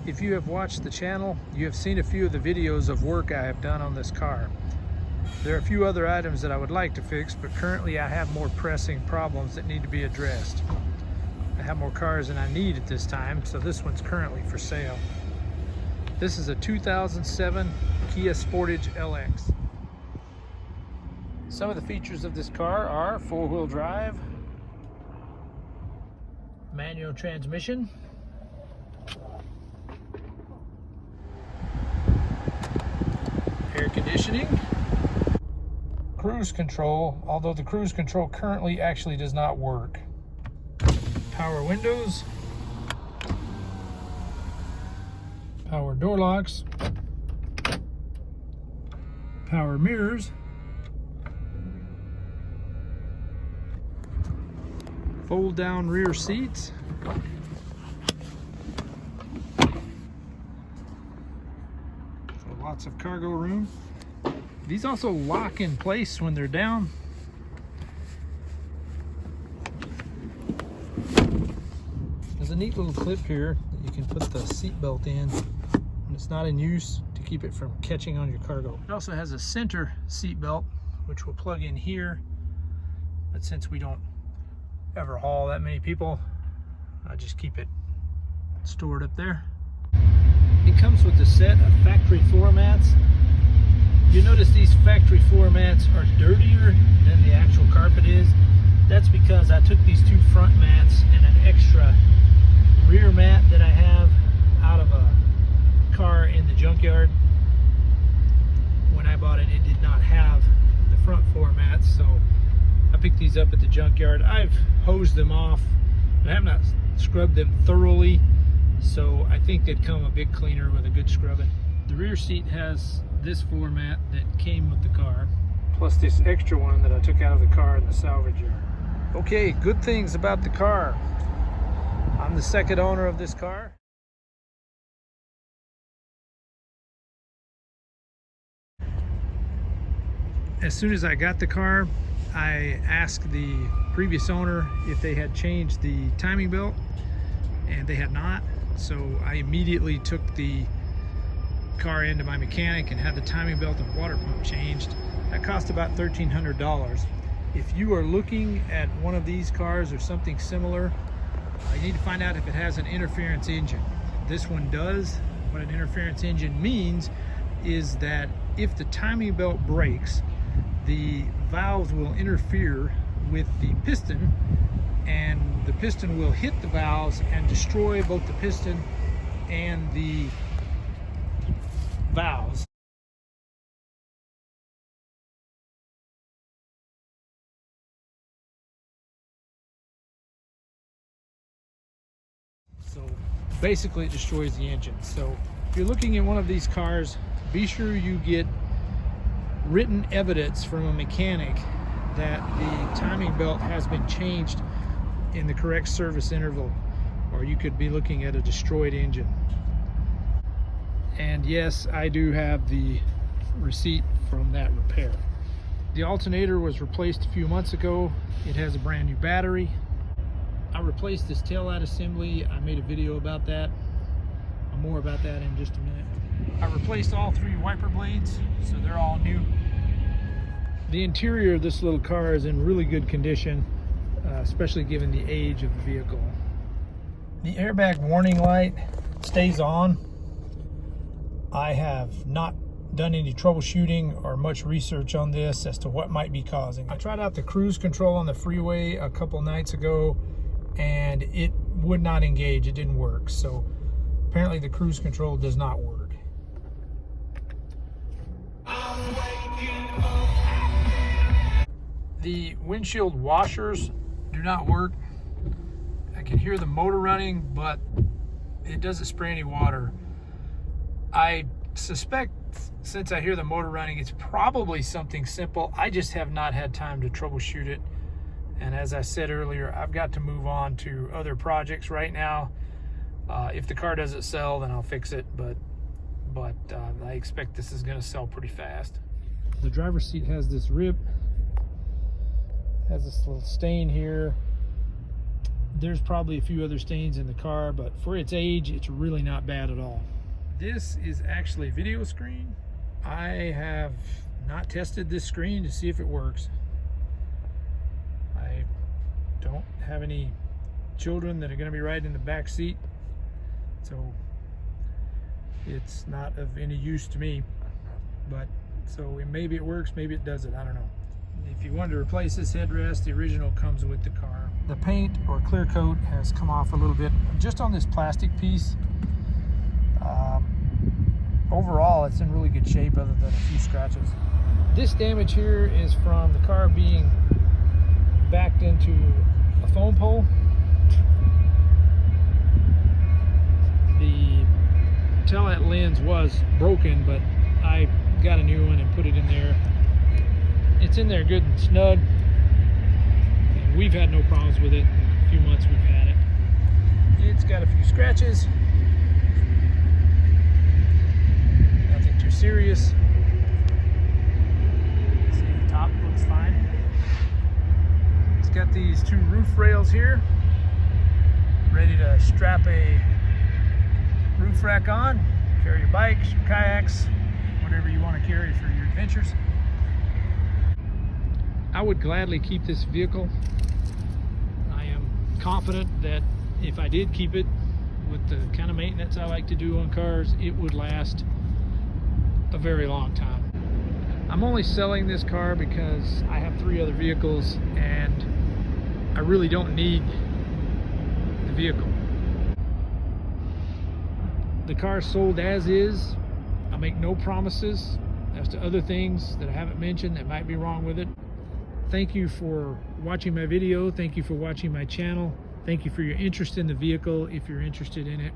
If you have watched the channel, you have seen a few of the videos of work I have done on this car. There are a few other items that I would like to fix, but currently I have more pressing problems that need to be addressed. I have more cars than I need at this time, so this one's currently for sale. This is a 2007 Kia Sportage LX. Some of the features of this car are four-wheel drive, manual transmission, air conditioning, cruise control, although the cruise control currently actually does not work, power windows, power door locks, power mirrors, fold down rear seats, so lots of cargo room. These also lock in place when they're down. There's a neat little clip here that you can put the seat belt in when it's not in use to keep it from catching on your cargo. It also has a center seat belt which will plug in here, but since we don't ever haul that many people, I just keep it stored up there. It comes with a set of factory floor mats. You notice these factory floor mats are dirtier than the actual carpet is. That's because I took these two front mats and an extra rear mat that I have out of a car in the junkyard. When I bought it, it did not have the front floor mats, so I picked these up at the junkyard. I've hosed them off, but I have not scrubbed them thoroughly, so I think they'd come a bit cleaner with a good scrubbing. The rear seat has this floor mat that came with the car, plus this extra one that I took out of the car in the salvage yard. Okay, good things about the car. I'm the second owner of this car. As soon as I got the car, I asked the previous owner if they had changed the timing belt, and they had not. So I immediately took the car into my mechanic and had the timing belt and water pump changed. That cost about $1,300. If you are looking at one of these cars or something similar, you need to find out if it has an interference engine. This one does. What an interference engine means is that if the timing belt breaks, the valves will interfere with the piston, and the piston will hit the valves and destroy both the piston and the valves. So basically it destroys the engine. So if you're looking at one of these cars, be sure you get written evidence from a mechanic that the timing belt has been changed in the correct service interval, or you could be looking at a destroyed engine. And yes, I do have the receipt from that repair. The alternator was replaced a few months ago. It has a brand new battery. I replaced this taillight assembly. I made a video about that. More about that in just a minute. I replaced all three wiper blades, so they're all new. The interior of this little car is in really good condition, especially given the age of the vehicle. The airbag warning light stays on. I have not done any troubleshooting or much research on this as to what might be causing it. I tried out the cruise control on the freeway a couple nights ago and it would not engage. It didn't work. So apparently the cruise control does not work. The windshield washers do not work. I can hear the motor running, but it doesn't spray any water. I suspect, since I hear the motor running, it's probably something simple. I just have not had time to troubleshoot it. And as I said earlier, I've got to move on to other projects right now. If the car doesn't sell, then I'll fix it, but I expect this is gonna sell pretty fast. The driver's seat has this rip, has this little stain here. There's probably a few other stains in the car, but for its age, it's really not bad at all. This is actually a video screen. I have not tested this screen to see if it works. I don't have any children that are going to be riding in the back seat, so it's not of any use to me. But so maybe it works, maybe it doesn't, I don't know. If you want to replace this headrest, the original comes with the car. The paint or clear coat has come off a little bit just on this plastic piece. Overall, it's in really good shape other than a few scratches. This damage here is from the car being backed into a phone pole. The taillight lens was broken, but I got a new one and put it in there. It's in there good and snug, and we've had no problems with it. In a few months we've had it. It's got a few scratches, nothing too serious. See, the top looks fine. It's got these two roof rails here, ready to strap a roof rack on, carry your bikes, your kayaks, whatever you want to carry for your adventures. I would gladly keep this vehicle. I am confident that if I did keep it with the kind of maintenance I like to do on cars, it would last a very long time. I'm only selling this car because I have 3 other vehicles and I really don't need the vehicle. The car is sold as is. I make no promises as to other things that I haven't mentioned that might be wrong with it. Thank you for watching my video. Thank you for watching my channel. Thank you for your interest in the vehicle if you're interested in it.